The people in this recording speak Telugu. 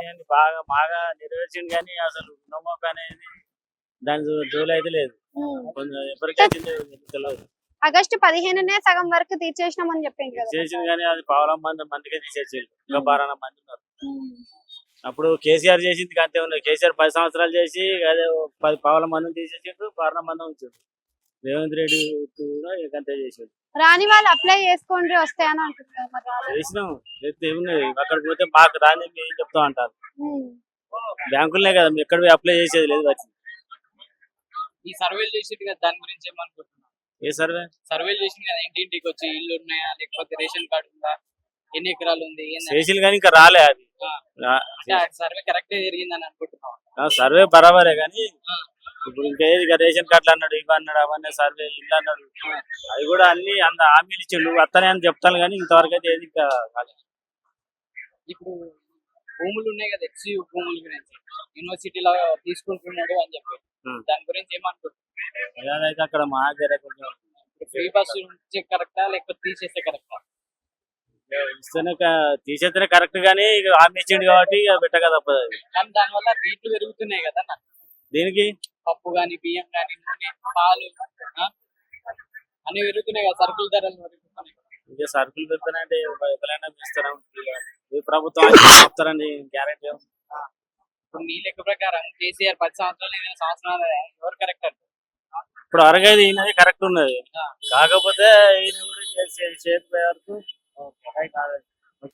అని బాగా బాగా నెరవేర్చింది కానీ అసలు రుణమాఫీ అనేది దాని జోలు అయితే లేదు. కొంచెం ఎవరికైతే తెలియదు. ఆగస్టు 15నే సగం వరకు తీర్చేసినామని చెప్పింది కదా. చేసింది కానీ అది పావులం మందికే తీసేసారు. ఇంకా 12 మంది ఉన్నారు. అప్పుడు కేసీఆర్ చేసింది అంతే ఉన్నది. కేసీఆర్ 10 సంవత్సరాలు చేసి అదే 10 పావుల మందిని తీసేసిండు, 12 మంది ఉంచాడు. రేవంత్ రెడ్డి కూడా ఇంకంతే చేసాడు. రాని వాళ్ళు అప్లై చేసుకోండి వస్తాయని అంటున్నారు. మరి రాలేదు. చేసినాం ఏమున్నది, అక్కడికి పోతే మాకు రాని ఏం చెప్తాం అంటారు. బ్యాంకులనే కదా ఎక్కడ పోయి అప్లై చేసేది లేదు. వచ్చి ఈ సర్వేలు చేసేది కదా, దాని గురించి ఏమనుకుంటున్నాం? ఏ సర్వే సర్వేలు చేసింది కదా, ఇంటింటికి వచ్చి ఇల్లు ఉన్నాయా లేకపోతే రేషన్ కార్డు ఉందా, ఎన్ని ఎకరాలు ఉంది చేసిలు కానీ ఇంకా రాలే. అది సర్వే కరెక్టే జరిగిందని అనుకుంటున్నాం. సర్వే బరాబరే కానీ ఇప్పుడు ఇంకేది ఇక రేషన్ కార్డులు అన్నాడు, ఇవి అన్నాడు, అవన్నీ సర్వే ఇల్లు అన్నాడు. అవి కూడా అన్ని అంత హామీలు ఇచ్చిండు, వస్తానే అని చెప్తాను కానీ ఇంతవరకు అయితే ఏది ఇంకా కాలేదు. ఇప్పుడు భూములు ఉన్నాయి కదా, హెచ్సియు భూముల గురించి యూనివర్సిటీలో తీసుకుంటున్నాడు అని చెప్పి దాని గురించి ఏమనుకుంటున్నాం? అదైతే అక్కడ మా దగ్గర కొంచెం ఫ్రీ బస్సు నుంచి కరెక్టా లేకపోతే తీసేస్తే కరెక్టా? ఇస్తేనే తీసేస్తేనే కరెక్ట్ కానీ ఇక హామీ ఇచ్చిండు కాబట్టి ఇక పెట్టక తప్పదు. అది కానీ దానివల్ల రేట్లు పెరుగుతున్నాయి కదా అన్న. దీనికి పప్పు కానీ బియ్యం కానీ నూనె పాలు అన్ని పెరుగుతున్నాయి కదా, సరుకుల ధరలు పెరుగుతున్నాయి. ఇంకా సరుకులు పెడతానంటే ఎక్కడైనా ఇస్తారా? ప్రభుత్వం చెప్తారని గ్యారెంటీ. ఇప్పుడు నీ లెక్క ప్రకారం కేసీఆర్ 10 సంవత్సరాలు సంవత్సరాలు ఎవరు కరెక్ట్ అంటే? ఇప్పుడు అరగైదు ఈయనది కరెక్ట్ ఉన్నది, కాకపోతే ఈయన కూడా చేతి వరకు కాదు.